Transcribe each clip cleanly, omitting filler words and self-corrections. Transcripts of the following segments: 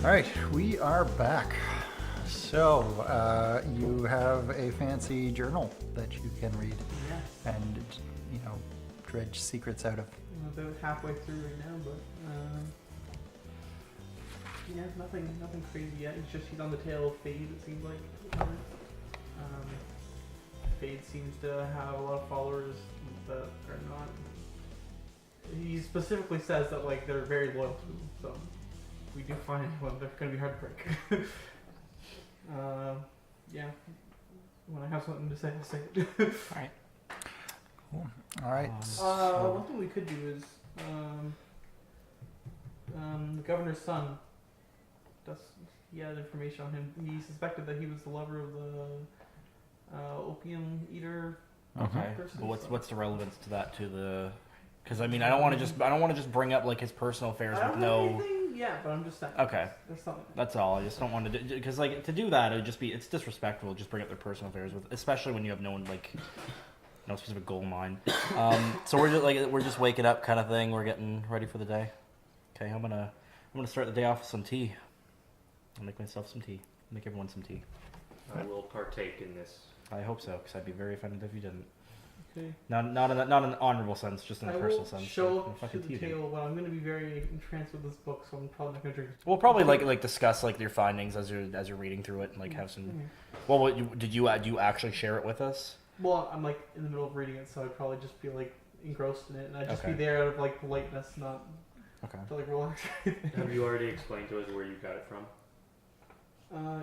Alright, we are back. So, you have a fancy journal that you can read and, dredge secrets out of. I'm about halfway through right now, but nothing crazy yet. It's just he's on the tail of Fade, it seems like. Fade seems to have a lot of followers that are not. He specifically says that they're very loyal to him, so we do find they're going to be hard to break. When I have something to say, I'll say it. Alright. Cool. Alright. One thing we could do is the governor's son. He had information on him. He suspected that he was the lover of the opium eater. Okay. Person, but what's the relevance to that to the? Because I don't want to just bring up his personal affairs with no. Yeah, but I'm just saying. Okay. There's something. That's all. I just don't want to because to do that it's disrespectful. Just bring up their personal affairs with, especially when you have no specific goal in mind. So we're just waking up kind of thing. We're getting ready for the day. Okay, I'm gonna start the day off with some tea. I'll make myself some tea. Make everyone some tea. I will partake in this. I hope so, because I'd be very offended if you didn't. Okay. Not in an honorable sense, just in a personal sense. I will show up to the table, but I'm going to be very entranced with this book, so I'm probably not going to drink. We'll probably discuss your findings as you're reading through it and have some. Mm-hmm. Well, do you actually share it with us? Well, I'm in the middle of reading it, so I'd probably just be engrossed in it, and I'd just be there out of politeness, not to relax. Have you already explained to us where you got it from?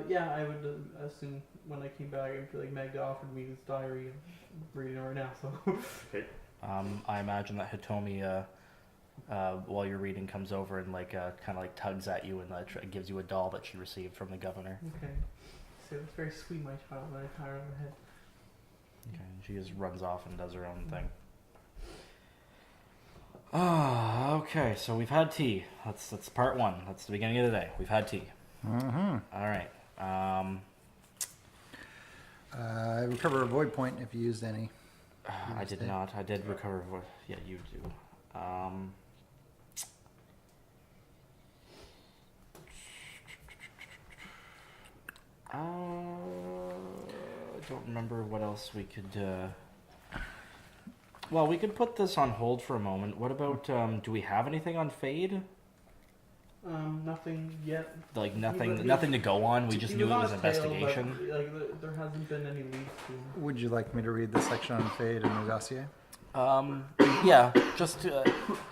Yeah, I would assume when I came back, I feel like Magda offered me this diary. I'm reading it right now, so. Okay. I imagine that Hitomi, while you're reading, comes over and kind of tugs at you and gives you a doll that she received from the governor. Okay. So it's very sweet, my child, and I tie her on the head. Okay, and she just runs off and does her own thing. Okay, so we've had tea. That's part one. That's the beginning of the day. We've had tea. Mm-hmm. All right. Recover a void point if you used any. I did not. I did recover. Yeah, you do. I don't remember what else we could. Well, we could put this on hold for a moment. What about? Do we have anything on Fade? Nothing yet. Nothing to go on. We just knew it was an investigation. There hasn't been any leads to him. Would you like me to read the section on Fade in the dossier? Yeah. Just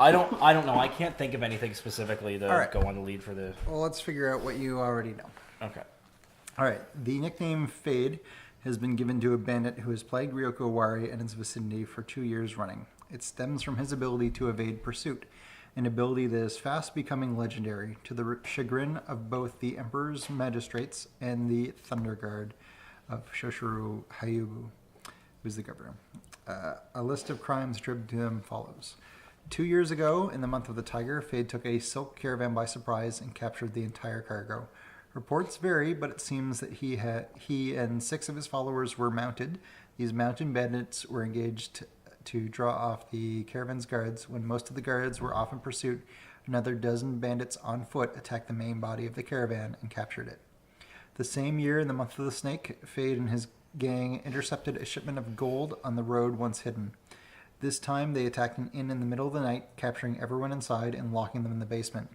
I don't know. I can't think of anything specifically to go on the lead for the. Well, let's figure out what you already know. Okay. All right. The nickname Fade has been given to a bandit who has plagued Ryoko Owari and its vicinity for 2 years running. It stems from his ability to evade pursuit, an ability that is fast becoming legendary, to the chagrin of both the Emperor's Magistrates and the Thunder Guard of Shoshuru Hayubu, who's the governor. A list of crimes attributed to him follows. 2 years ago, in the month of the Tiger, Fade took a silk caravan by surprise and captured the entire cargo. Reports vary, but it seems that he and 6 of his followers were mounted. These mounted bandits were engaged to draw off the caravan's guards. When most of the guards were off in pursuit, another dozen bandits on foot attacked the main body of the caravan and captured it. The same year, in the month of the Snake, Fade and his gang intercepted a shipment of gold on the road once hidden. This time, they attacked an inn in the middle of the night, capturing everyone inside and locking them in the basement.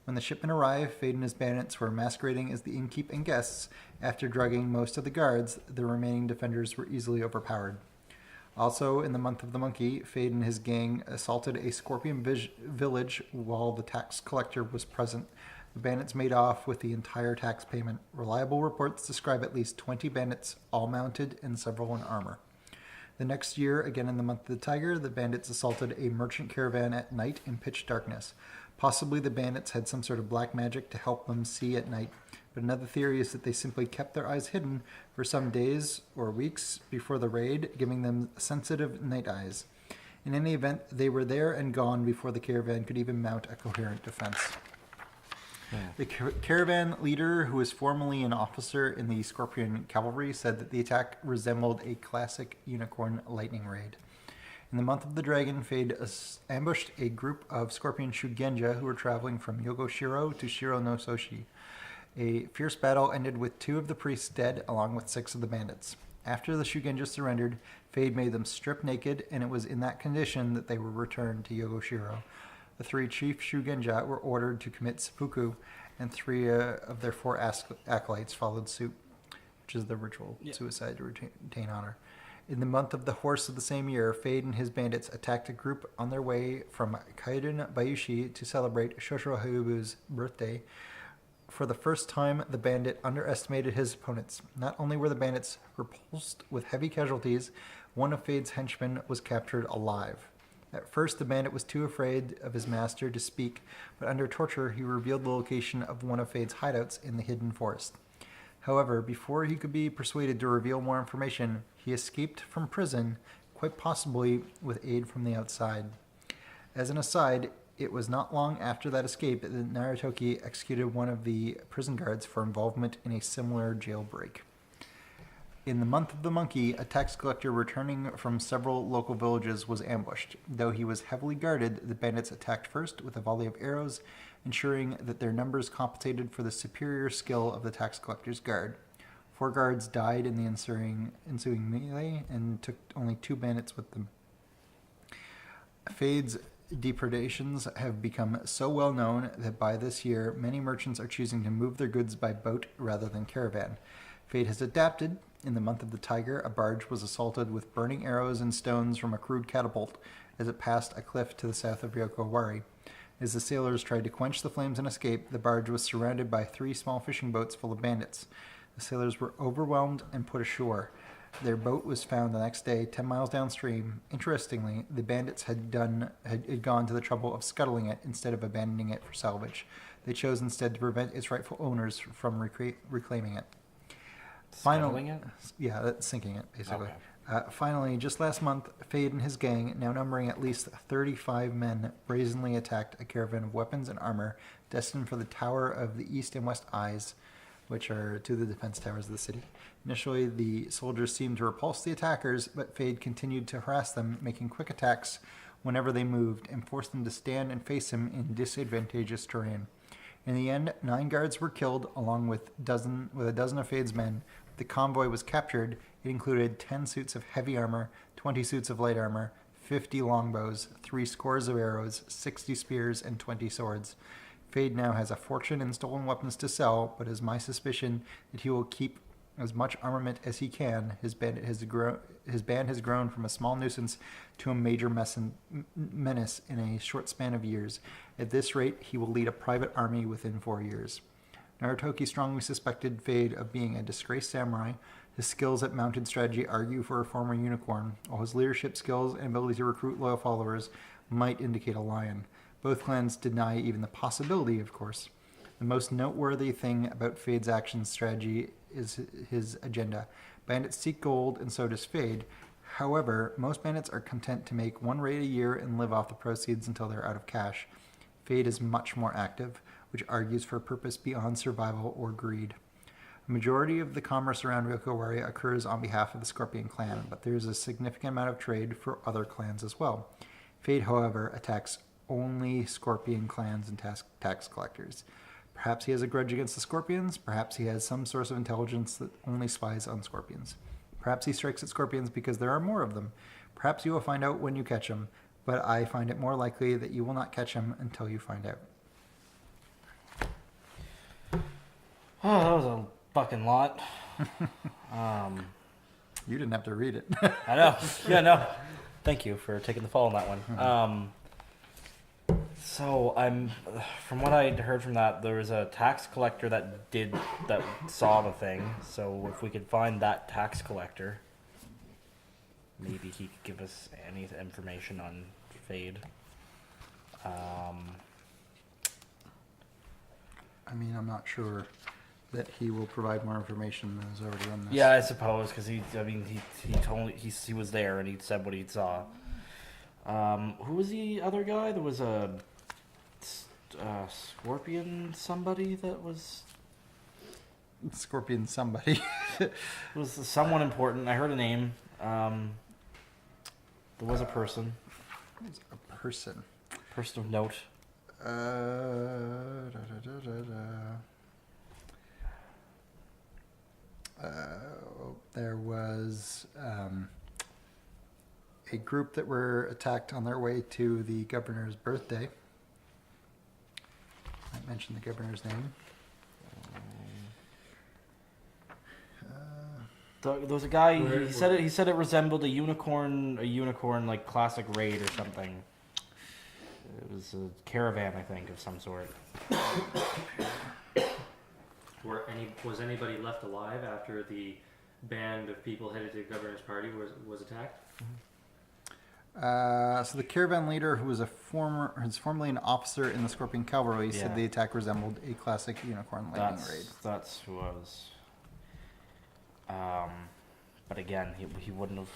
When the shipment arrived, Fade and his bandits were masquerading as the innkeep and guests. After drugging most of the guards, the remaining defenders were easily overpowered. Also, in the month of the Monkey, Fade and his gang assaulted a scorpion village while the tax collector was present. The bandits made off with the entire tax payment. Reliable reports describe at least 20 bandits, all mounted and several in armor. The next year, again in the month of the Tiger, the bandits assaulted a merchant caravan at night in pitch darkness. Possibly the bandits had some sort of black magic to help them see at night, but another theory is that they simply kept their eyes hidden for some days or weeks before the raid, giving them sensitive night eyes. In any event, they were there and gone before the caravan could even mount a coherent defense. The caravan leader, who was formerly an officer in the Scorpion Cavalry, said that the attack resembled a classic unicorn lightning raid. In the month of the dragon, Fade ambushed a group of Scorpion Shugenja who were traveling from Yogoshiro to Shiro no Soshi. A fierce battle ended with 2 of the priests dead, along with 6 of the bandits. After the Shugenja surrendered, Fade made them strip naked, and it was in that condition that they were returned to Yogoshiro. The 3 chief Shugenja were ordered to commit seppuku, and 3 of their 4 acolytes followed suit, which is the ritual suicide to retain honor. In the month of the horse of the same year, Fade and his bandits attacked a group on their way from Kaiden Bayushi to celebrate Shoshiro Hayubu's birthday. For the first time, the bandit underestimated his opponents. Not only were the bandits repulsed with heavy casualties, one of Fade's henchmen was captured alive. At first, the bandit was too afraid of his master to speak, but under torture, he revealed the location of one of Fade's hideouts in the hidden forest. However, before he could be persuaded to reveal more information, he escaped from prison, quite possibly with aid from the outside. As an aside, it was not long after that escape that Narutoki executed one of the prison guards for involvement in a similar jailbreak. In the month of the monkey, a tax collector returning from several local villages was ambushed. Though he was heavily guarded, the bandits attacked first with a volley of arrows, ensuring that their numbers compensated for the superior skill of the tax collector's guard. 4 guards died in the ensuing melee and took only 2 bandits with them. Fade's depredations have become so well known that by this year, many merchants are choosing to move their goods by boat rather than caravan. Fade has adapted. In the month of the tiger, a barge was assaulted with burning arrows and stones from a crude catapult as it passed a cliff to the south of Ryoko Owari. As the sailors tried to quench the flames and escape, the barge was surrounded by 3 small fishing boats full of bandits. The sailors were overwhelmed and put ashore. Their boat was found the next day 10 miles downstream. Interestingly, the bandits had gone to the trouble of scuttling it instead of abandoning it for salvage. They chose instead to prevent its rightful owners from reclaiming it. Scuttling it? Yeah, that's sinking it, basically. Okay. Finally, just last month, Fade and his gang, now numbering at least 35 men, brazenly attacked a caravan of weapons and armor destined for the Tower of the East and West Eyes, which are 2 of the defense towers of the city. Initially, the soldiers seemed to repulse the attackers, but Fade continued to harass them, making quick attacks whenever they moved, and forced them to stand and face him in disadvantageous terrain. In the end, 9 guards were killed, along with a dozen of Fade's men. The convoy was captured. It included 10 suits of heavy armor, 20 suits of light armor, 50 longbows, 3 scores of arrows, 60 spears, and 20 swords. Fade now has a fortune in stolen weapons to sell, but it is my suspicion that he will keep as much armament as he can. His band has grown from a small nuisance to a major menace in a short span of years. At this rate, he will lead a private army within 4 years. Narutoki strongly suspected Fade of being a disgraced samurai. His skills at mounted strategy argue for a former unicorn, while his leadership skills and ability to recruit loyal followers might indicate a lion. Both clans deny even the possibility, of course. The most noteworthy thing about Fade's action strategy is his agenda. Bandits seek gold, and so does Fade. However, most bandits are content to make 1 raid a year and live off the proceeds until they're out of cash. Fade is much more active, which argues for a purpose beyond survival or greed. A majority of the commerce around Ryoko Owari occurs on behalf of the Scorpion clan, but there is a significant amount of trade for other clans as well. Fade, however, attacks only Scorpion clans and tax collectors. Perhaps he has a grudge against the Scorpions. Perhaps he has some source of intelligence that only spies on Scorpions. Perhaps he strikes at Scorpions because there are more of them. Perhaps you will find out when you catch him, but I find it more likely that you will not catch him until you find out. Oh, that was a fucking lot. You didn't have to read it. I know. Yeah, no. Thank you for taking the fall on that one. So from what I heard from that, there was a tax collector that saw the thing. So if we could find that tax collector, maybe he could give us any information on Fade. I mean, I'm not sure that he will provide more information than is already on this. Yeah, I suppose, because he told he was there and he said what he saw. Who was the other guy? There was a Scorpion somebody that was... Scorpion somebody. It was someone important. I heard a name. There was a person. A person. Person of note. There was a group that were attacked on their way to the governor's birthday. I mentioned the governor's name. There was a guy. Where- He said it. He said it resembled a unicorn like classic raid or something. It was a caravan, I think, of some sort. Was anybody left alive after the band of people headed to the governor's party was attacked? So the caravan leader, who was formerly an officer in the Scorpion Cavalry, Yeah. said the attack resembled a classic unicorn lightning raid. That's who I was. But again, he wouldn't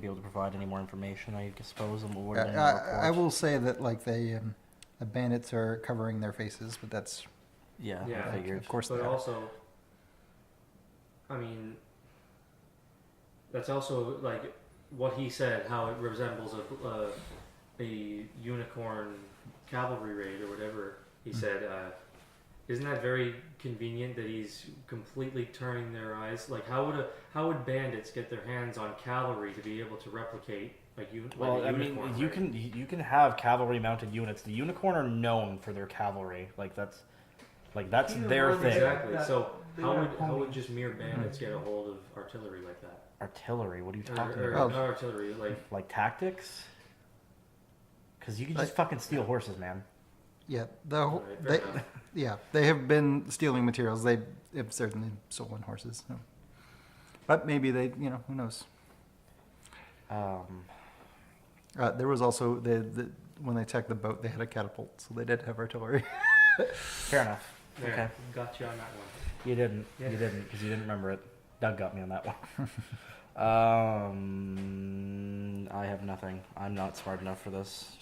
be able to provide any more information, I suppose, than what would have been in the report. I will say that like the bandits are covering their faces, but that's Yeah, Yeah. I figured. of course they But are. also, I mean, that's also like what he said, how it resembles a unicorn cavalry raid or whatever. He said, isn't that very convenient that he's completely turning their eyes? Like, how would bandits get their hands on cavalry to be able to replicate like a Well, I mean, unicorn you raid? can have cavalry mounted units. The unicorn are known for their cavalry. That's Either their one, thing. Exactly. that- So they how have would homing. just mere bandits get a hold of artillery like that? Artillery. What are you talking Or about? Oh. not artillery, like Like tactics? Because you can just Like- fucking steal horses, man. Yeah, Alright, fair enough. they have been stealing materials. They have certainly stolen horses. So. But maybe they, who knows? There was also when they attacked the boat, they had a catapult, so they did have artillery. Fair enough. There, Okay. got you on that one. You didn't. Yeah. You didn't because you didn't remember it. Doug got me on that one. I have nothing. I'm not smart enough for this.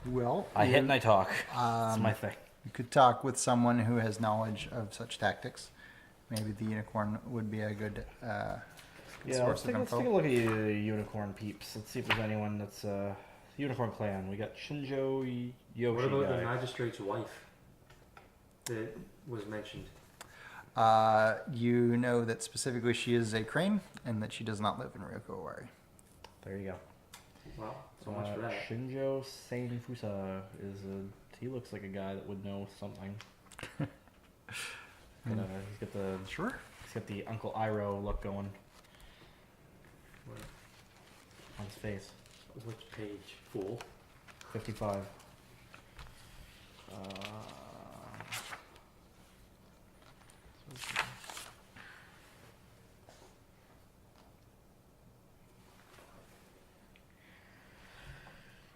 Well, I hit and I talk. That's um, my thing. You could talk with someone who has knowledge of such tactics. Maybe the unicorn would be a good Yeah, source of let's info. take a look at you, unicorn peeps. Let's see if there's anyone that's unicorn clan. We got Shinjo Yoshi. What about the guy. magistrate's wife that was mentioned? You know that specifically she is a crane and that she does not live in Ryoko Owari. There you go. Well, so much for that. Shinjo Seinfusa he looks like a guy that would know something. He's got the Uncle Iroh look going What- on his face. Which page? Fool. 55.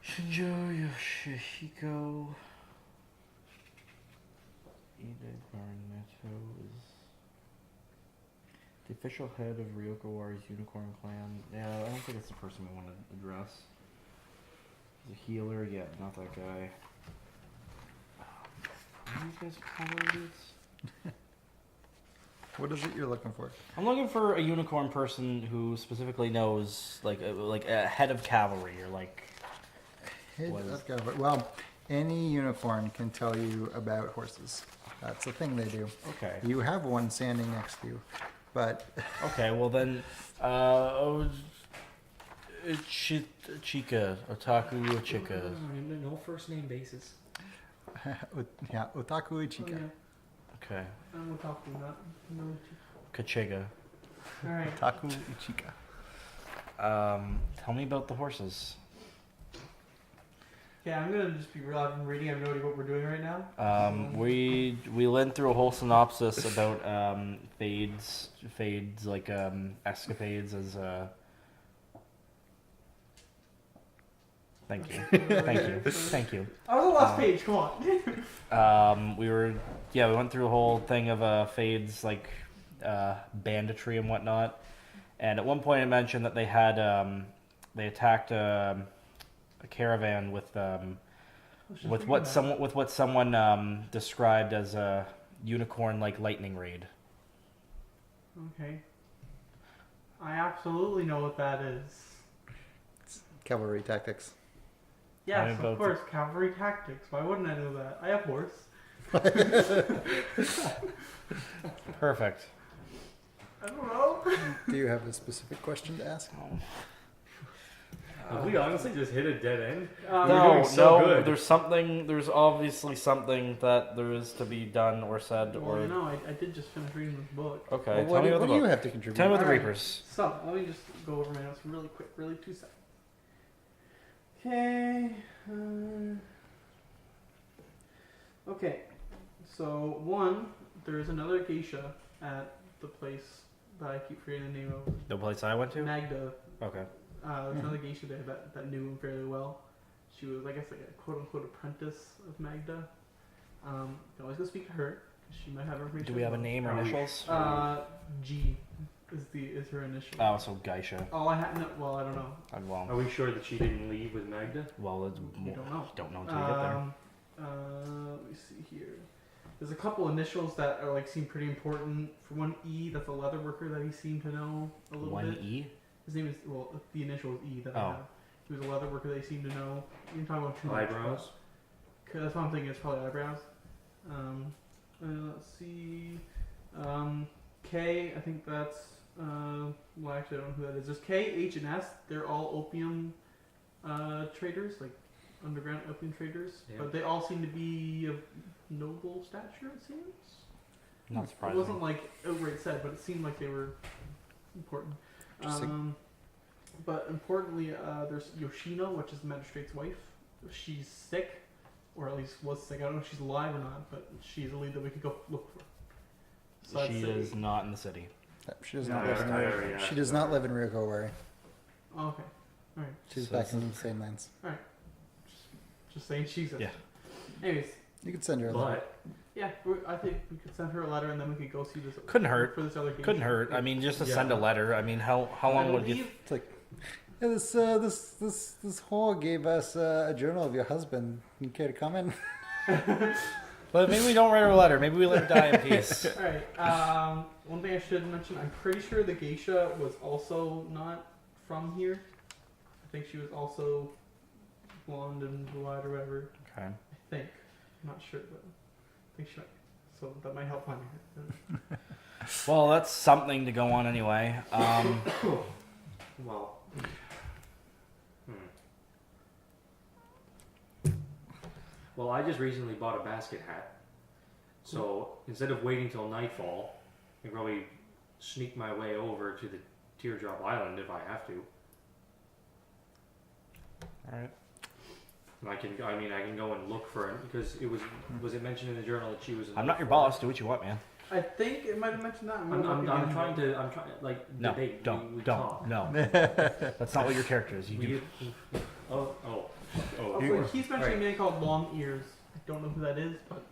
Shinjo Yoshihiko Ida Garneto is the official head of Ryoko Owari's Unicorn Clan. Yeah, I don't think it's the person we want to address. He's a healer, yeah, not that guy. Are these guys colors? What is it you're looking for? I'm looking for a unicorn person who specifically knows, like a head of cavalry, or like. Well, any unicorn can tell you about horses. That's the thing they do. Okay. You have one standing next to you, but Okay. Well then, Chica, Otaku Chica. No first name basis. yeah, Otaku Ichika. Okay. I'm talking not. No. Kachiga. All right. Otaku Ichika. Tell me about the horses. Yeah, I'm gonna just be real. I've been reading. I have no idea what we're doing right now. We went through a whole synopsis about Fade's like escapades as Thank you. Thank you. I was on the last page. Come on. We went through a whole thing of Fade's like banditry and whatnot, and at one point I mentioned that they had they attacked a caravan with what someone described as a unicorn like lightning raid. Okay. I absolutely know what that is. Cavalry tactics. Yes, about of course, cavalry tactics. Why wouldn't I know that? I have horse. Perfect. I don't know. Do you have a specific question to ask? Have we honestly just hit a dead end? Um, We're No, doing so no. good. There's obviously something that there is to be done or said Well, or. you know, I did just finish reading this book. Okay, Well, tell what me do, about what the do you book. have to contribute? Tell me about the Alright. Reapers. So, let me just go over my notes really quick, really 2 seconds. Okay. Okay. So, one, there is another geisha at the place that I keep forgetting the name of. The place I went to. Magda. Okay. There's another geisha there that knew him fairly well. She was, I guess, like a quote-unquote apprentice of Magda. You can always go speak to her. She might have information. Do we have a name or Are we- initials? G is her initial. Oh, so Geisha. Oh, I had no. Well, I don't know. Well, Are we sure that she didn't leave with Magda? well, it's You don't know. Don't know until you get there. Let me see here. There's a couple initials that are like seem pretty important. For one, E. That's a leather worker that he seemed to know a little One bit. E. His name is the initial is E that I Oh. have. He was a leather worker that he seemed to know. You can talk about two Eyebrows? That's what I'm thinking. It's probably eyebrows. Let's see. K. I think that's. Well, actually, I don't know who that is. There's K, H, and S. They're all opium traders, like underground opium traders. Yeah. But they all seem to be of noble stature. It seems. Not It surprising. wasn't like outright said, but it seemed like they were important. Interesting. But importantly, there's Yoshino, which is the magistrate's wife. She's sick, or at least was sick. I don't know if she's alive or not, but she's a lead that we could go look for. So I'd She say- is not in the city. She does No, not live in I already Ryoko. asked She does not live in Ryoko Owari. Oh, okay. All right. She's So back it's in the same lands. Just saying she's a. Yeah. Anyways, You could send her a letter. But yeah, I think we could send her a letter and then we could go see this. Couldn't hurt. For this other game. Couldn't hurt. I mean, just to Yeah. send a letter. I mean, how I long would you? believe It's like, yeah, this whore gave us a journal of your husband. You care to comment? But maybe we don't write her a letter. Maybe we let her die in peace. All right. One thing I should mention: I'm pretty sure the geisha was also not from here. I think she was also blonde and blue-eyed or whatever. Okay. I think. I'm not sure, but I think she might. So that might help finding her. Well, that's something to go on anyway. well, well, I just recently bought a basket hat, so instead of waiting till nightfall, I can probably sneak my way over to the Teardrop Island if I have to. All right. And I can go and look for it because it was it mentioned in the journal that she was. I'm not your boss. Do what you want, man. I think it might have mentioned that. I'm trying to like No, debate. don't, we don't, talk. no. That's not what your character is. You do. Oh. Also, he's mentioning a man called Long Ears. I don't know who that is, but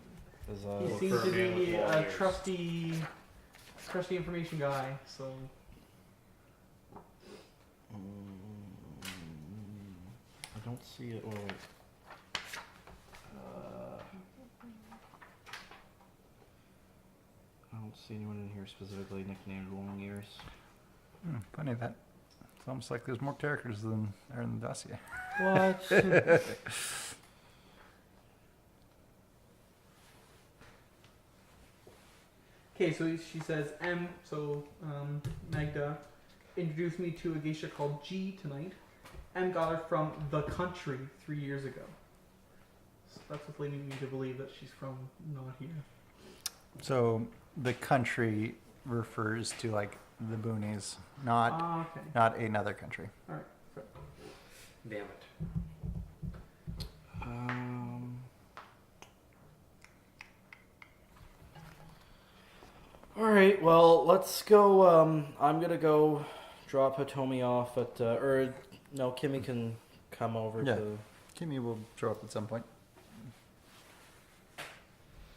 Is, he look seems for to a man with be long a ears. trusty information guy. So I don't see it. Wait. I don't see anyone in here specifically nicknamed Long Ears. Funny that. It's almost like there's more characters than are in the dossier. What? okay, so she says Magda introduced me to a geisha called G tonight. M got her from the country 3 years ago. So that's what's leading me to believe that she's from not here. So the country refers to like the boonies, not Okay. not another country. All right. Fair. Damn it. All right. Well, let's go. I'm gonna go drop Hitomi off at, or no, Kimmy can come over Yeah. to. Kimmy will show up at some point.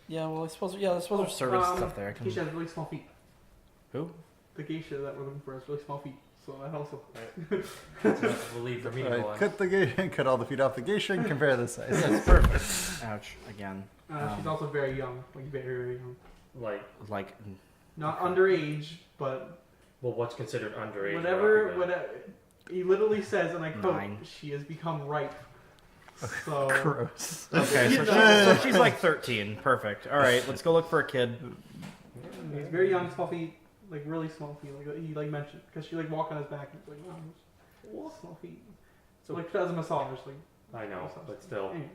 Yeah. Well, I suppose. Yeah, I suppose there's servants and stuff there. I can. Geisha has really small feet. Who? The geisha that we're looking for has really small feet. So that also. We'll leave for me to All go right, on. cut the geisha, cut all the feet off the geisha, and compare the size. That's perfect. Ouch. Again. She's also very young, like very, very young. Like, Not underage, but well, what's considered underage? whatever. Rocky, Whatever. He literally says, and I quote, 9. "She has become ripe." So Gross. Okay, You so, know. she's like 13. Perfect. All right, let's go look for a kid. he's very young, small feet, like really small feet, like he like mentioned, because she like walked on his back and was like, wow, those small feet. So like as a massage, like. I know, massage. but still. Anyways.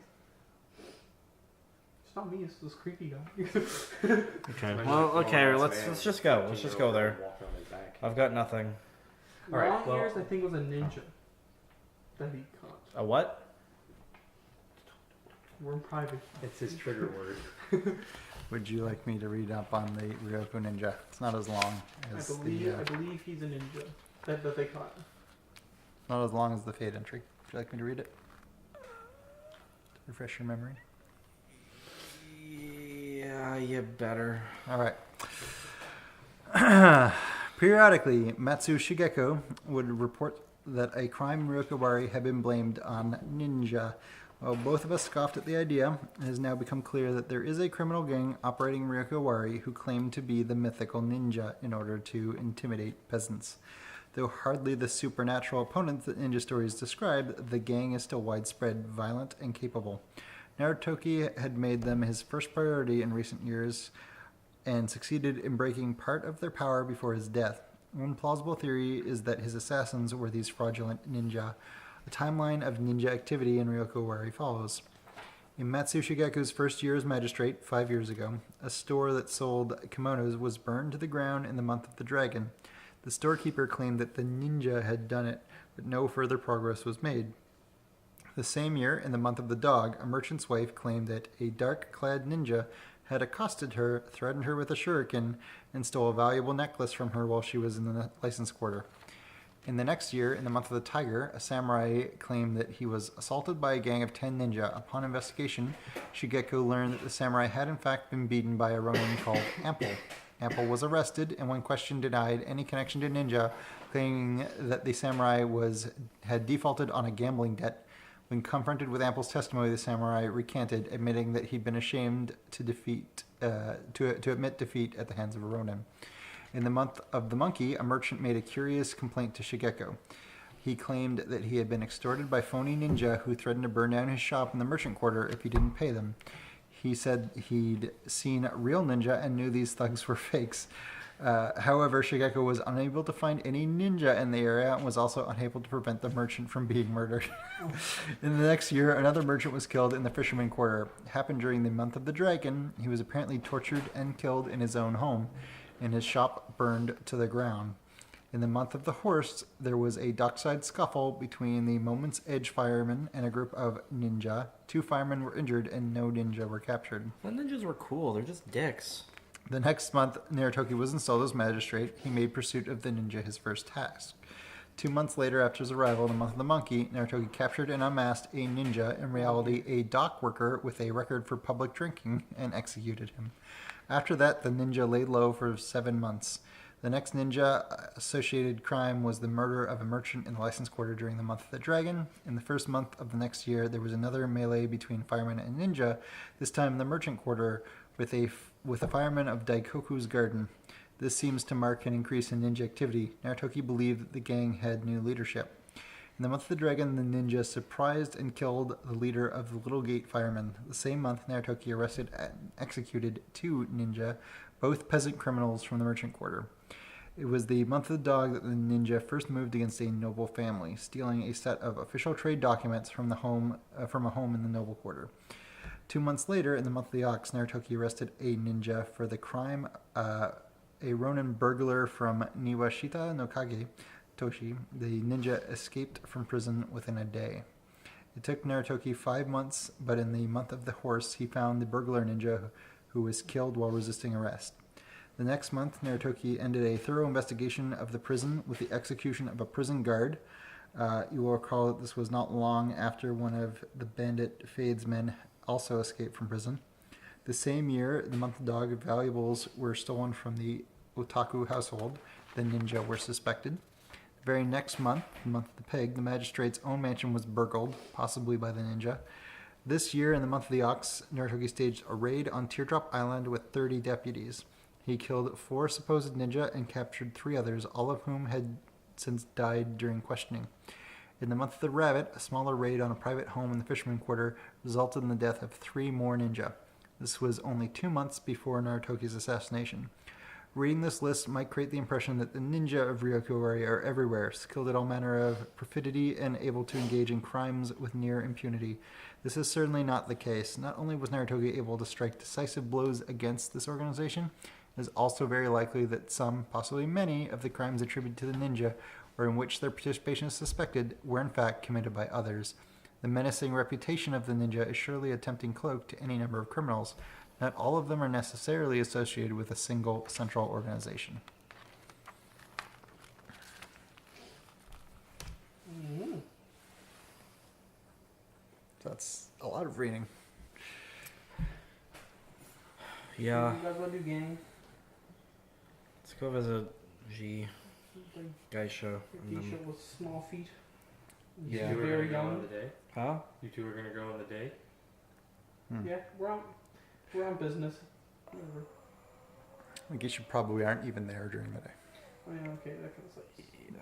It's not me. It's this creepy guy. Okay. Imagine Well, a grown-ass okay. man Let's just go. Let's just go there. walking on his back. I've got nothing. All right, Long well- ears, I think, was a ninja that he caught. A what? We're in private. It's his trigger word. Would you like me to read up on the Ryoko Ninja? It's not as long as I the believe he's a ninja that they caught. not as long as the Fade entry. Would you like me to read it? To refresh your memory. Yeah, you better. All right. Periodically, Matsu Shigeko would report that a crime Ryoko Owari had been blamed on ninja. While both of us scoffed at the idea, it has now become clear that there is a criminal gang operating Ryoko Owari who claim to be the mythical ninja in order to intimidate peasants. Though hardly the supernatural opponents that ninja stories describe, the gang is still widespread, violent, and capable. Narutoki had made them his first priority in recent years and succeeded in breaking part of their power before his death. One plausible theory is that his assassins were these fraudulent ninja. A timeline of ninja activity in Ryoko Owari follows. In Matsu Shigeku's first year as magistrate, 5 years ago, a store that sold kimonos was burned to the ground in the month of the dragon. The storekeeper claimed that the ninja had done it, but no further progress was made. The same year, in the month of the dog, a merchant's wife claimed that a dark-clad ninja had accosted her, threatened her with a shuriken, and stole a valuable necklace from her while she was in the license quarter. In the next year, in the month of the tiger, a samurai claimed that he was assaulted by a gang of 10 ninja. Upon investigation, Shigeko learned that the samurai had in fact been beaten by a ronin called Ample. Ample was arrested and when questioned denied any connection to ninja, claiming that the samurai had defaulted on a gambling debt. When confronted with Ample's testimony, the samurai recanted, admitting that he'd been ashamed to admit defeat at the hands of a ronin. In the month of the monkey, a merchant made a curious complaint to Shigeko. He claimed that he had been extorted by phony ninja who threatened to burn down his shop in the merchant quarter if he didn't pay them. He said he'd seen real ninja and knew these thugs were fakes. However, Shigeko was unable to find any ninja in the area and was also unable to prevent the merchant from being murdered. In the next year, another merchant was killed in the fisherman quarter. It happened during the month of the dragon. He was apparently tortured and killed in his own home, and his shop burned to the ground. In the month of the horse, there was a dockside scuffle between the Moment's Edge firemen and a group of ninja. 2 firemen were injured and no ninja were captured. The ninjas were cool. They're just dicks. The next month, Narutoki was installed as magistrate. He made pursuit of the ninja his first task. 2 months later, after his arrival in the month of the monkey, Narutoki captured and unmasked a ninja, in reality a dock worker with a record for public drinking, and executed him. After that, the ninja laid low for 7 months. The next ninja-associated crime was the murder of a merchant in the license quarter during the month of the dragon. In the first month of the next year, there was another melee between firemen and ninja, this time in the merchant quarter, with a fireman of Daikoku's garden. This seems to mark an increase in ninja activity. Narutoki believed that the gang had new leadership. In the month of the dragon, the ninja surprised and killed the leader of the Little Gate firemen. The same month, Narutoki arrested and executed 2 ninja, both peasant criminals from the merchant quarter. It was the month of the dog that the ninja first moved against a noble family, stealing a set of official trade documents from a home in the noble quarter. 2 months later, in the month of the ox, Narutoki arrested a ninja for the crime, a ronin burglar from Niwashita no Kage, Toshi. The ninja escaped from prison within a day. It took Narutoki 5 months, but in the month of the horse, he found the burglar ninja who was killed while resisting arrest. The next month, Narutoki ended a thorough investigation of the prison with the execution of a prison guard. You will recall that this was not long after one of the bandit Fade's men also escaped from prison. The same year, the month of dog, valuables were stolen from the Otaku household. The ninja were suspected. The very next month, the month of the pig, the magistrate's own mansion was burgled, possibly by the ninja. This year, in the month of the ox, Narutoki staged a raid on Teardrop Island with 30 deputies. He killed 4 supposed ninja and captured 3 others, all of whom had since died during questioning. In the month of the rabbit, a smaller raid on a private home in the fisherman quarter resulted in the death of 3 more ninja. This was only 2 months before Narutoki's assassination. Reading this list might create the impression that the ninja of Ryoko Owari are everywhere, skilled at all manner of perfidy and able to engage in crimes with near impunity. This is certainly not the case. Not only was Narutoge able to strike decisive blows against this organization, it is also very likely that some, possibly many, of the crimes attributed to the ninja, or in which their participation is suspected, were in fact committed by others. The menacing reputation of the ninja is surely a tempting cloak to any number of criminals. Not all of them are necessarily associated with a single central organization. That's a lot of reading. Yeah. What do you guys want to do, gang? Let's go visit G. Geisha. Geisha with small feet. Yeah. You two are Very gonna go on young. the day. Huh? You two are gonna go on the day. Yeah, we're on business. Whatever. I guess you probably aren't even there during the day. Oh yeah, okay, that kind of sucks.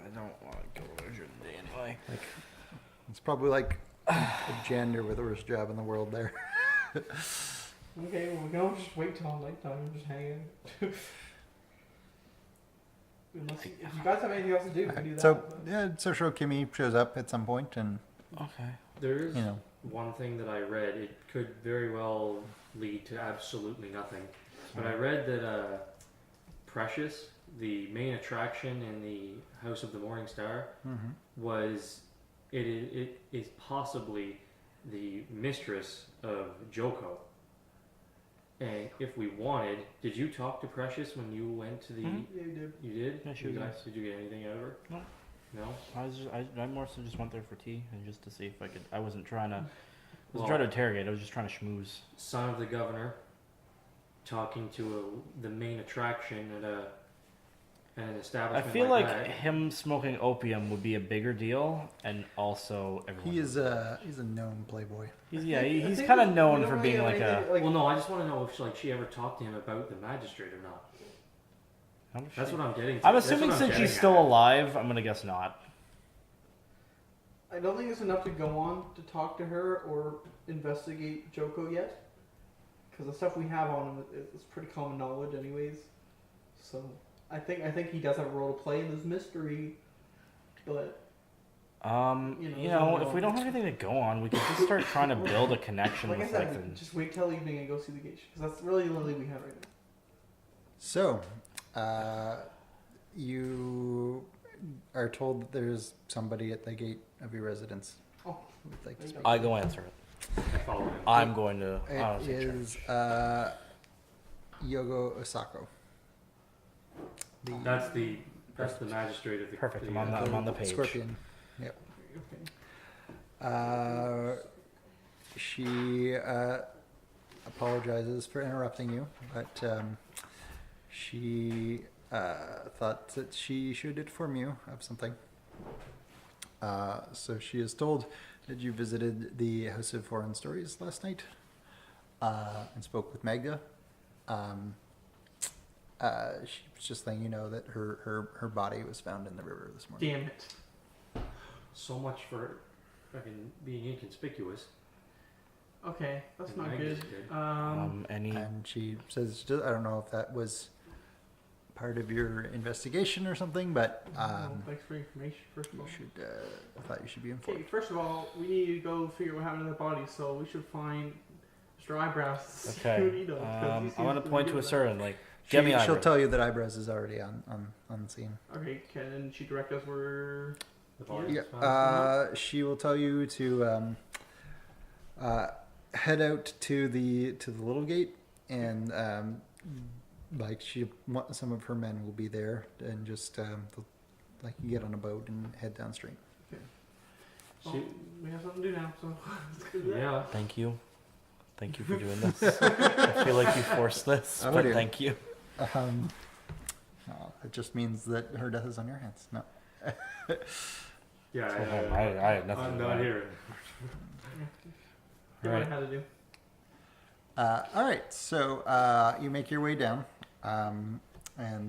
I don't want to go there during the day anyway. It's probably like a janitor with the worst job in the world there. Okay, well, we can all just wait till nighttime and just hang out. Unless if you guys have anything else to do, we can do that. So, but- yeah, Soshiro Kimi shows up at some point and, Okay. There's you know, one thing that I read. It could very well lead to absolutely nothing. But I read that Precious, the main attraction in the House of the Morning Star, was it is possibly the mistress of Joko. And if we wanted, did you talk to Precious when you went to the? Mhm. Yeah, you did. You did. Yeah, she You was guys, did you get anything out of her? No. No. I more so just went there for tea and just to see if I could. I wasn't trying to. I wasn't Well- trying to interrogate. I was just trying to schmooze. Son of the governor, talking to the main attraction at an I establishment. feel like that. him smoking opium would be a bigger deal, and also everyone. he's a known playboy. He's I he's think kind of we known don't for really being have like a. anything, Well, no, I just want to know if she ever talked to him about the magistrate or not. That's what I'm getting. To. I'm That's assuming what I'm since she's getting still at. alive, I'm gonna guess not. I don't think it's enough to go on to talk to her or investigate Joko yet, because the stuff we have on him is pretty common knowledge, anyways. So I think he does have a role to play in this mystery, but You know, if we don't have anything to go on, we could just start trying to build a connection like I with like said, the. just wait till evening and go see the geisha, because that's really the only we have right now. So, you are told that there's somebody at the gate of your residence Oh, who would like to speak. I go answer it. I follow him. I'm going to. I don't It say church. is Yogo Osako. That's the magistrate of the. Perfect, The, I'm on the page. Scorpion. Yep. okay. She apologizes for interrupting you, but she thought that she should inform you of something. So she is told that you visited the House of Foreign Stories last night and spoke with Magda. She was just letting you know that her body was found in the river this morning. Damn it. So much for fucking being inconspicuous. Okay, that's And not Magnus good. did. Any. And she says, I don't know if that was part of your investigation or something, but Well, thanks for the information, first of you all. should. I thought you should be Okay, informed. first of all, we need to go figure out what happened to the body, so we should find Mr. Eyebrows. to see Okay. what he does, 'cause he I seems want to pretty point good to a at that. certain like. Get me She'll eyebrows. tell you that Eyebrows is already on scene. Okay, can she direct us where? The body Yeah. was found. She will tell you to head out to the little gate, and like some of her men will be there, and just like you get on a boat and head downstream. Well, She- we have something to do now, so let's go do that. Yeah. Thank you. Thank you for doing this. I feel like you forced this, Oh, but dear. thank you. No, it just means that her death is on your hands. No. Yeah. I had nothing. I'm to not do. here. Do what I had to do. All right, so you make your way down, and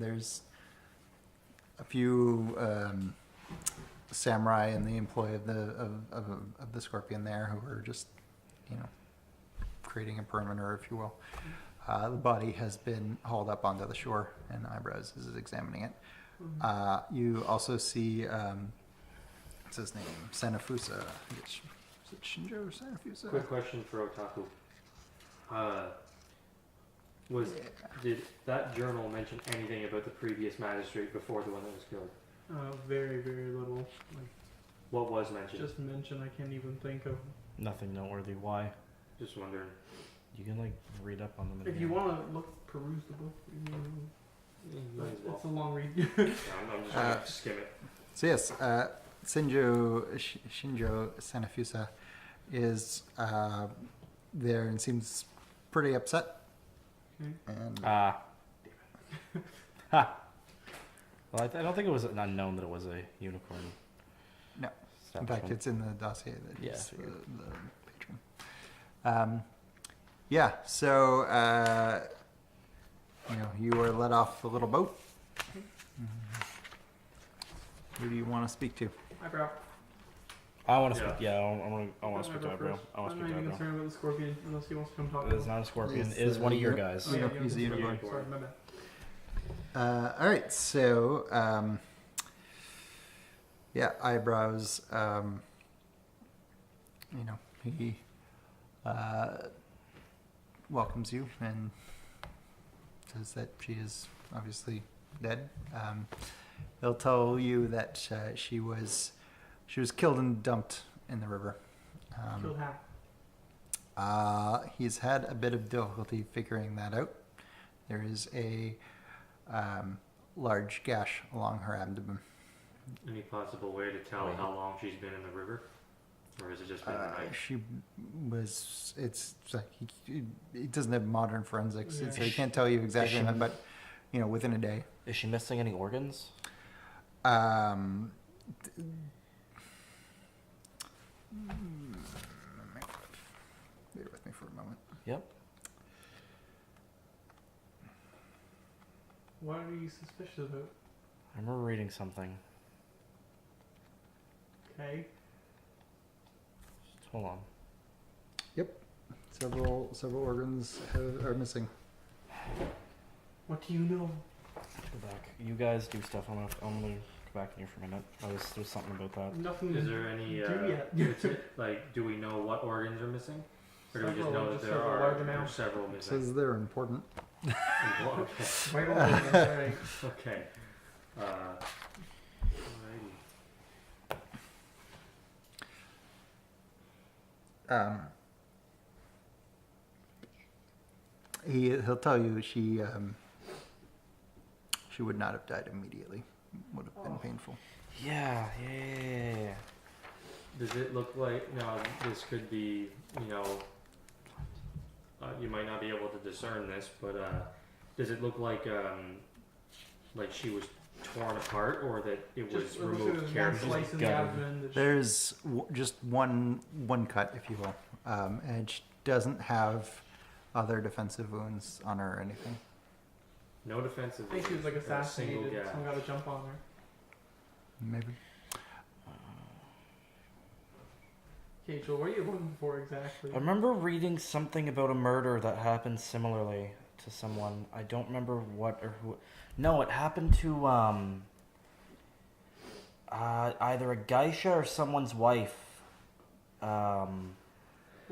there's a few samurai in the employ of the Scorpion there who are just, creating a perimeter, if you will. The body has been hauled up onto the shore, and Eyebrows is examining it. You also see, what's his name? Sanafusa. Is it Shinjo or Sanafusa? Quick question for Otaku. Did that journal mention anything about the previous magistrate before the one that was killed? Very, very little. Like, What was mentioned? just mention. I can't even think of. Nothing noteworthy. Why? Just wondering. You can like read up on them. If you want to peruse the book, Might as well. it's a long read. I'm just gonna skim it. So yes, Shinjo Sanafusa is there and seems pretty upset. Okay. And Ha. Well, I don't think it was unknown that it was a unicorn. No. In fact, establishment. it's in the dossier that Yeah, he's I figured. the patron. Yeah, so you were let off the little boat. Who do you want to speak to? Eyebrow. I want to Yeah. speak. Yeah, I want to speak to Eyebrow. I want I'm to not speak to even Eyebrow. concerned about the scorpion unless he wants to come talk. It is not a scorpion. It's It is one of your the- guys. Oh, yeah, He's a yeah, unicorn. Sorry, my bad. All right, so yeah, Eyebrows. He welcomes you and says that she is obviously dead. He'll tell you that she was killed and dumped in the river. Killed how? He's had a bit of difficulty figuring that out. There is a large gash along her abdomen. Any possible way to tell how long she's been in the river? Or has it just been the night? She was. It's like he doesn't have modern forensics, Yeah. so he can't tell you exactly, Is she- but within a day. Is she missing any organs? Bear with me for a moment. Yep. What are you suspicious about? I remember reading something. Okay. Just hold on. Several organs are missing. What do you know? Let's go back. You guys do stuff. I'm gonna go back in here for a minute. There's something about that. Nothing Is to there any, do yet. do we know what organs are missing? Or do we just Several, know that just there several large are amounts. several It missing? says they're important. Okay. Vital organs, alright. Okay. Alrighty. He'll tell you she would not have died immediately. Would have been painful. Yeah. Does it look like, now this could be, you might not be able to discern this, but does it look like she was torn apart or that it was Just it looks like removed there's one carefully? slice in the Gutted. abdomen. that There's just one cut, if you will, and she doesn't have other defensive wounds on her or anything. No defensive. I think she was like wounds, not a single assassinated. gap. Someone got a jump on her. Maybe. Okay, Joel, what are you looking for exactly? I remember reading something about a murder that happened similarly to someone. I don't remember what or who. No, it happened to either a geisha or someone's wife. What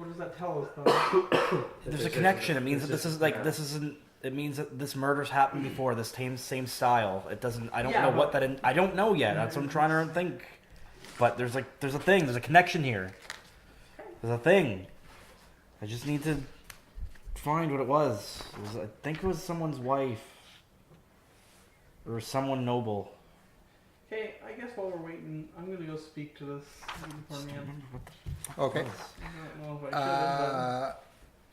does that tell us, though? There's a connection. It means that this is like this isn't. It means that this murder's happened before. This same style. It doesn't. I don't Yeah, know but- what that. I don't know yet. That's what I'm trying to think. But there's a thing. There's a connection here. There's a thing. I just need to find what it was. I think it was someone's wife or someone noble. Okay, I guess while we're waiting, I'm gonna go speak to this unicorn man. Okay. I don't know if I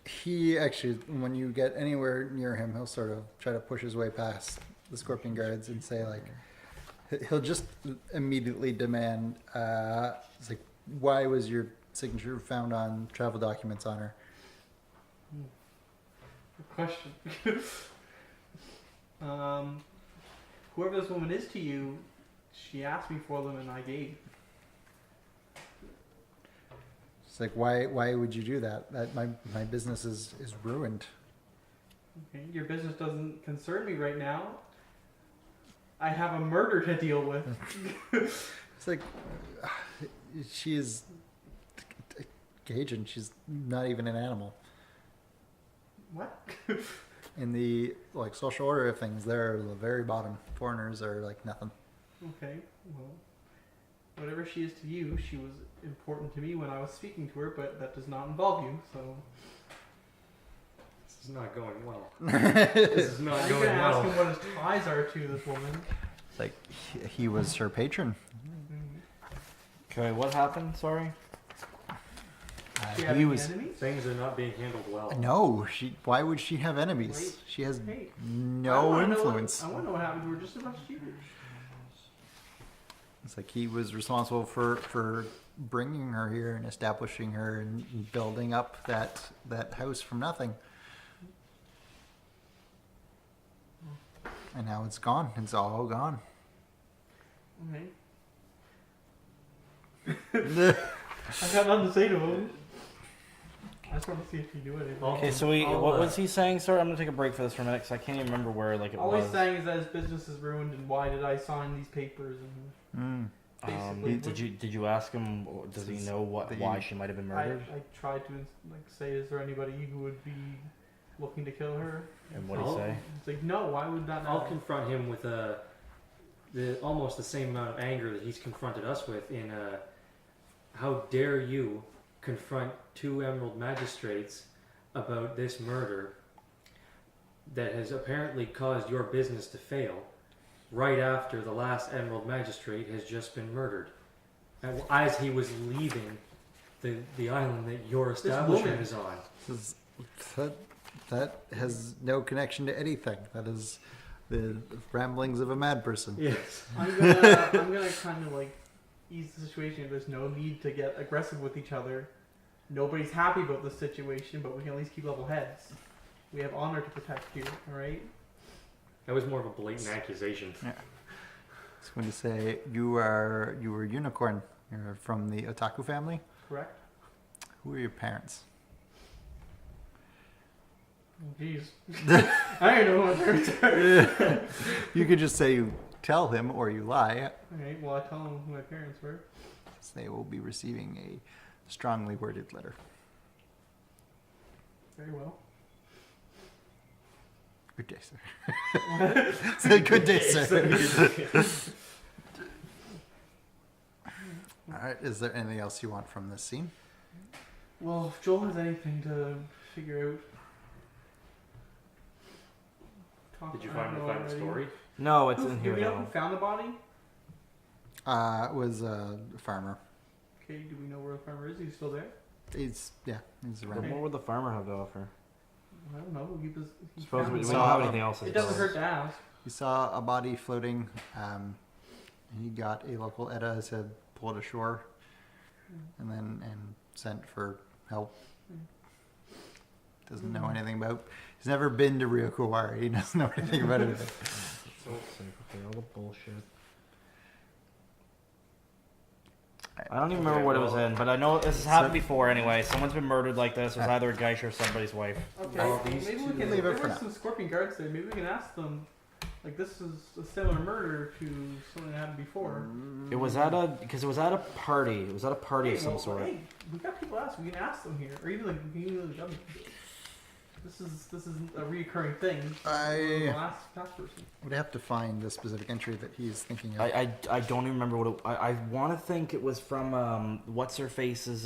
should, He actually, when you get anywhere near him, he'll sort of try to push his way past the scorpion guards and say, like, he'll just immediately demand, it's like, why was your signature found on travel documents on her? but question. Whoever this woman is to you, she asked me for them and I gave. It's like, why would you do that? That my business is ruined. Okay, your business doesn't concern me right now. I have a murder to deal with. It's like she is Cajun. She's not even an animal. What? In the like social order of things, they're the very bottom. Foreigners are like nothing. Okay, well, whatever she is to you, she was important to me when I was speaking to her, but that does not involve you, so... This is not going well. This is not Are you going going to ask well. him what his ties are to this woman? Like he was her patron. Okay, what happened? Sorry. Do you have He any was enemies? Things are not being handled well. no. She. Why would she have enemies? Wait. She has Hey, I no wanna know influence. I want to know what happened to her just as much as you do. It's like he was responsible for bringing her here and establishing her and building up that house from nothing. And now it's gone. It's all gone. Okay. I got nothing to say to him. I just want to see if you do anything. Okay, so what was he saying? Sorry, I'm gonna take a break for this for a minute because I can't even remember where it All was. he's saying is that his business is ruined, and why did I sign these papers? And basically, Did you ask him? Does he know why she might have been murdered? I tried to say, is there anybody who would be looking to kill her? And what did he say? It's like, no. Why would that? I'll confront him with almost the same amount of anger that he's confronted us with in how dare you confront two Emerald Magistrates about this murder that has apparently caused your business to fail right after the last Emerald Magistrate has just been murdered. And as he was leaving the island that your establishment is on. That has no connection to anything. That is the ramblings of a mad person. Yes. I'm gonna kind of like ease the situation. There's no need to get aggressive with each other. Nobody's happy about the situation, but we can at least keep level heads. We have honor to protect here, all right? That was more of a blatant accusation. Yeah. I was going to say you were a unicorn. You're from the Otaku family. Correct? Who are your parents? Oh, jeez. I don't know what parents are. You could just say you tell him or you lie. Okay, well, I tell them who my parents were. They will be receiving a strongly worded letter. Very well. Good day, sir. Say good day, sir. All right. Is there anything else you want from this scene? Well, if Joel has anything to figure out. Did you I don't find know the already. story? No, it's in Do here we know now. who found the body? It was a farmer. Okay, do we know where the farmer is? He's still there? He's around. What would the farmer have to offer? I don't know. He Suppose found we the don't body. have anything else. It doesn't hurt to ask. He saw a body floating. He got a local ETA to pull it ashore, and sent for help. Doesn't know anything about. He's never been to Ryoko Owari. He doesn't know anything about anything. So all the bullshit. I don't even remember what it was in, but I know this has happened before anyway. Someone's been murdered like this. It was either a Geisha or somebody's wife. Okay, Well, these maybe two- we can Leave it there for were now. some scorpion guards there. Maybe we can ask them. Like this is a similar murder to something that happened before. It was at a party. It was at a party of some well, sort. Hey, we got people ask. We can ask them here, or even like we can even the government. This is a reoccurring thing. I- Past person. Would have to find the specific entry that he's thinking of. I don't even remember what it, I want to think it was from what's her face's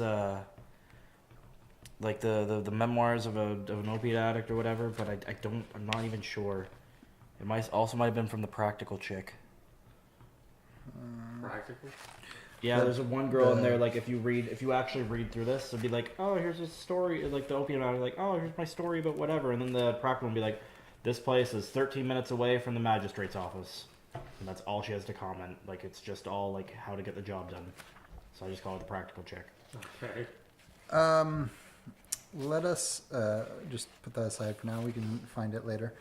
like the memoirs of an opiate addict or whatever, but I'm not even sure. It might have been from the Practical Chick. Practical? Yeah, The- there's a one girl in the- there. Like if you actually read through this, it'd be like, oh, here's a story. Like the opium addict, like, oh, here's my story about whatever, and then the practical would be like, this place is 13 minutes away from the magistrate's office, and that's all she has to comment. Like it's just all like how to get the job done. So I just call it the Practical Chick. Okay. Let us just put that aside for now. We can find it later.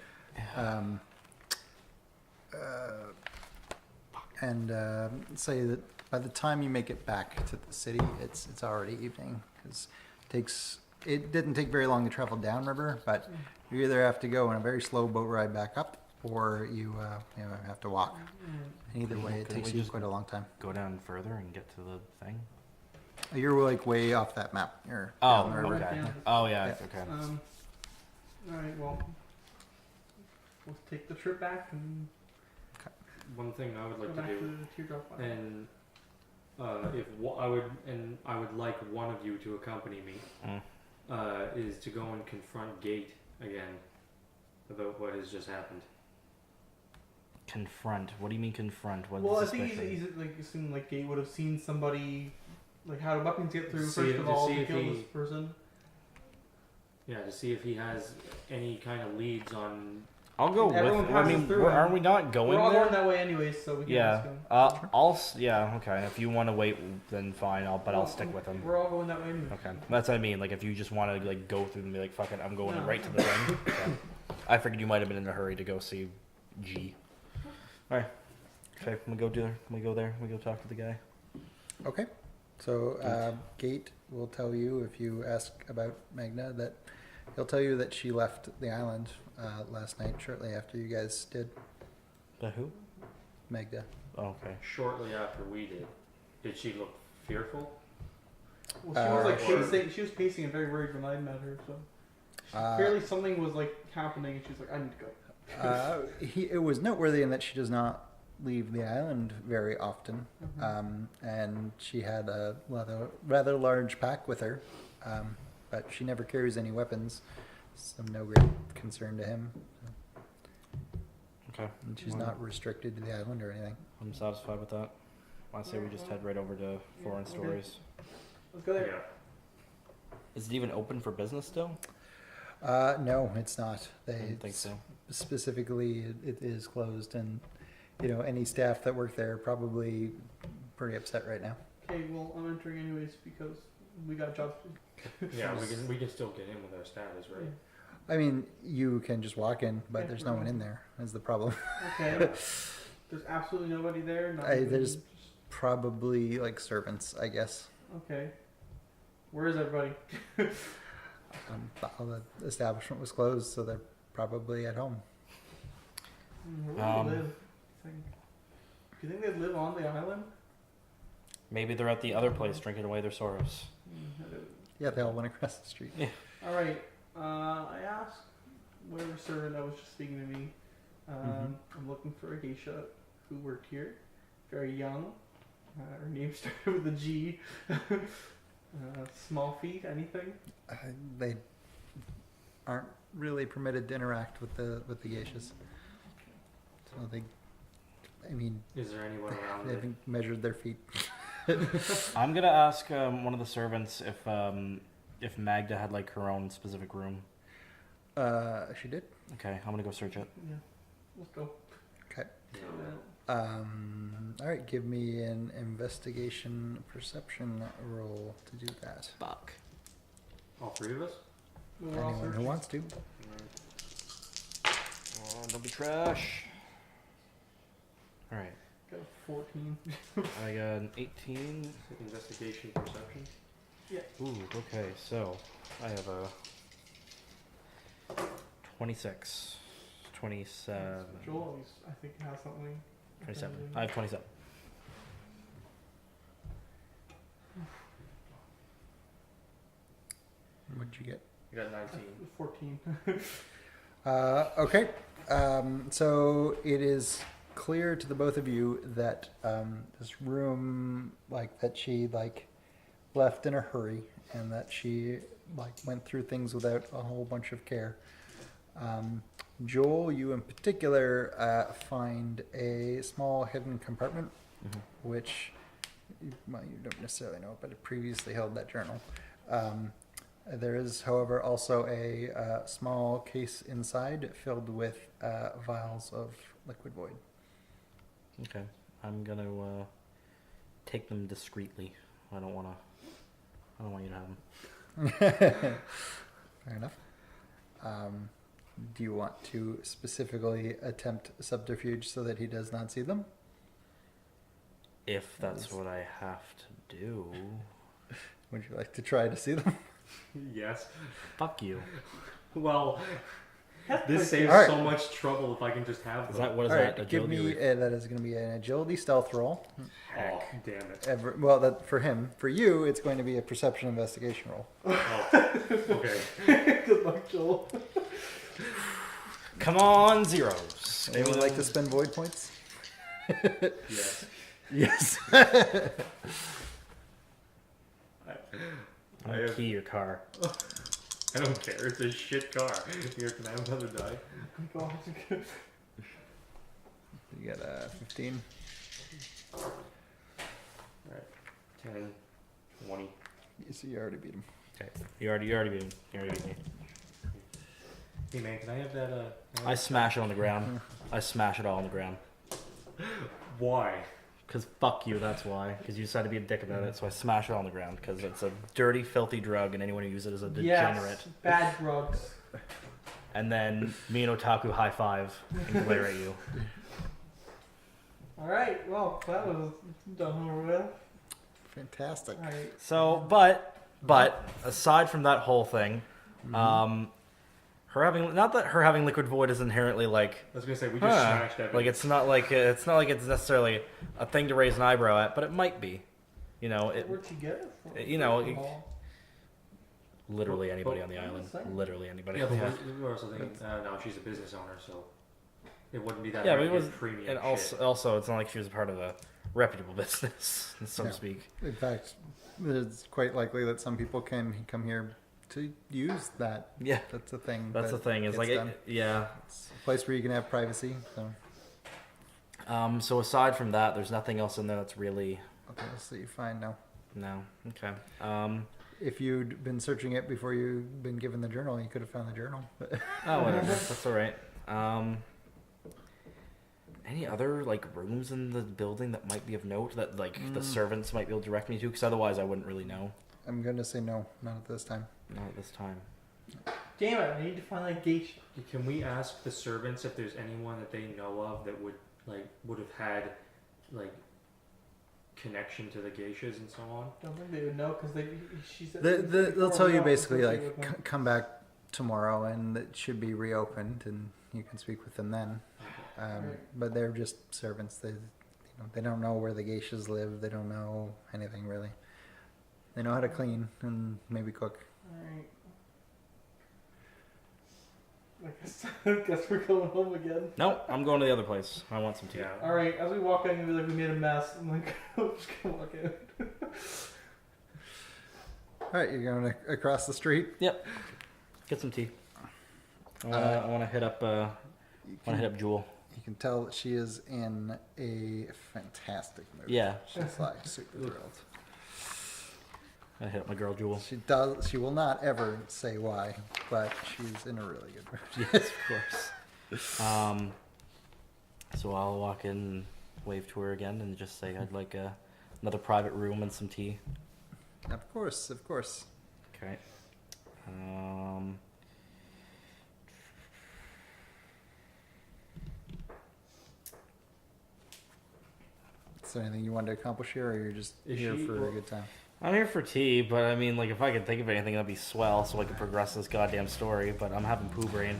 Say that by the time you make it back to the city, it's already evening because it takes it didn't take very long to travel downriver, but you either have to go on a very slow boat ride back up, or you have to walk. And either way, it Couldn't takes we you just- quite a long time. Go down further and get to the thing. You're like way off that map. You're Oh, down the river. okay. Yeah. Oh yeah. Yeah. Okay. Alright, well, we'll take the trip back and One thing I would go like to back do, to the teardrop island. and I would like one of you to accompany me, Mm. is to go and confront Gate again about what has just happened. Confront. What do you mean confront? What Well, I suspicion? think he's like assuming like Gate would have seen somebody. Like, how do weapons get through? See First if- of to all, see to if kill he- this person. Yeah, to see if he has any kind of leads on. I'll go Everyone with. I passes mean, through him. aren't we not going We're all there? going that way anyways, so we can Yeah. ask him. Yeah. Okay. If you want to wait, then fine. I'll Well, stick with him. We're all going that way anyways. Okay. That's what I mean. Like, if you just want to like go through and be like, fuck it, I'm going No. right to the thing. Okay. I figured you might have been in a hurry to go see G. All right. Okay. Can we go there? Can we go there? Can we go talk to the guy? Okay. So Gate will tell you, if you ask about Magna, that he'll tell you that she left the island last night shortly after you guys did. The who? Magda. Oh, okay. Shortly after we did she look fearful? Well, she was like Or- pacing. She was pacing and very worried when I met her. So clearly something was like happening, and she's like, "I need to go." It was noteworthy in that she does not leave the island very often, and she had a rather large pack with her, but she never carries any weapons, so no great concern to him. Okay. And she's not restricted to the island or anything. I'm satisfied with that. I say we just head right over to Foreign okay. Stories. Let's go there. Yeah. Is it even open for business still? No, it's not. I They didn't think so. specifically, it is closed, and any staff that work there are probably pretty upset right now. Okay, well, I'm entering anyways because we got jobs to do. Yeah, we can still get in with our status, right? I mean, you can just walk in, but Yeah, there's no one in there. Is the problem? Okay. There's absolutely nobody there. Not even There's- just- Probably like servants, I guess. Okay. Where is everybody? The establishment was closed, so they're probably at home. Where do they live? Do you think they live on the island? Maybe they're at the other place drinking away their sorrows. I don't- Yeah, they all went across the street. All right. I asked whatever servant that was just speaking to me. I'm looking for a geisha who worked here. Very young. Her name started with a G. Small feet. Anything? They aren't really permitted to interact with the geishas. So I mean, Is there anyone around they there? haven't measured their feet. I'm gonna ask one of the servants if Magda had like her own specific room. She did. Okay, I'm gonna go search it. Yeah. Let's go. Okay. Yeah. All right. Give me an investigation perception roll to do that. Fuck. All three of us? We're all Anyone who searching. wants to. Oh, don't be trash. All right, Got a 14. I got an 18. Investigation, perception. Ooh, okay, so I have a 26, 27, Joel, I think has something. 27. I have 27. What'd you get? You got 19. 14. Okay. So it is clear to the both of you that this room, that she left in a hurry, and that she went through things without a whole bunch of care. Joel, you in particular find a small hidden compartment, which you don't necessarily know, but it previously held that journal. There is, however, also a small case inside filled with vials of liquid void. Okay, I'm gonna take them discreetly. I don't want you to have them. Fair enough. Do you want to specifically attempt subterfuge so that he does not see them? If that's what I have to do. Would you like to try to see them? Yes. Fuck you. Well, That's this pretty- saves Alright. so much trouble if I can just have Is them. that what is All that? right, give Agility me that is going to be an agility stealth roll. Oh, damn it. Well, that for him. For you, it's going to be a perception investigation roll. Oh, okay. Good luck, Joel. Come on, zeros. Anyone like to spend void points? Yes. Yes. I'm gonna key your car. I don't care. It's a shit car. Here, can I have another die? Oh, God. You got 15. Alright. 10, 20. So you already beat him. Okay. You already beat him. You already beat me. Hey man, can I have that? I smash it on the ground. I smash it all on the ground. Why? Cause fuck you, that's why. Cause you decided to be a dick about it, so I smash it on the ground. Cause it's a dirty, filthy drug, and anyone who uses it is a degenerate. Yes, bad drugs. And then me and Otaku high five and glare at you. Alright, well, that was done over with. Fantastic. Alright. So, but aside from that whole thing, her having liquid void is inherently like. I was gonna say we just smashed everything. Like it's not like it's necessarily a thing to raise an eyebrow at, but it might be. You know, Where'd you get it from? you know, it- Oh, literally anybody on the I'm island. just saying. Literally anybody. Yeah, on but the island. we're also thinking, no, she's a business owner, so it wouldn't be that Yeah, but much it was, premium and shit. also, it's not like she was a part of a reputable business, so to Yeah. speak. In fact, it's quite likely that some people can come here to use that. Yeah, That's the thing. that's the that thing. Is gets like, done. yeah. It's a place where you can have privacy. So So aside from that, there's nothing else in there that's really okay, so you find now. no. Okay. If you'd been searching it before you'd been given the journal, you could have found the journal. Oh, whatever. That's all right. Any other like rooms in the building that might be of note that like the servants might be able to direct me to? Because otherwise, I wouldn't really know. I'm going to say no, not at this time. Not at this time. damn it, I need to find that geisha. Can we ask the servants if there's anyone that they know of that would have had like connection to the geishas and so on? I don't think they would know because she said. They'll tell you basically like like come back tomorrow and it should be reopened and you can speak with them then. But they're just servants. They don't know where the geishas live. They don't know anything really. They know how to clean and maybe cook. Alright. I guess we're going home again. No, I'm going to the other place. I want some tea. Yeah. Alright, as we walk in, we like we made a mess. I'm like, I'm just gonna walk in. All right, you're going across the street. Yep. Get some tea. I want to hit up. Jewel. You can tell that she is in a fantastic mood. Yeah. She's like super thrilled. I hit up my girl Jewel. She will not ever say why, but she's in a really good mood. Yes, of course. So I'll walk in and wave to her again and just say I'd like another private room and some tea. Of course. Okay. Is there anything you want to accomplish here, or you're just Is here she- for a well- good time? I'm here for tea, but I mean, like, if I could think of anything, that'd be swell, so I could progress this goddamn story. But I'm having poo brain.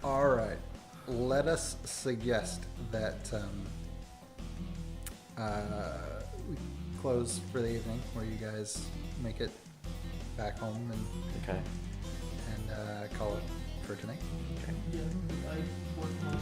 All right. Let us suggest that we close for the evening, where you guys make it back home Okay. and call it for tonight. Yeah, I work on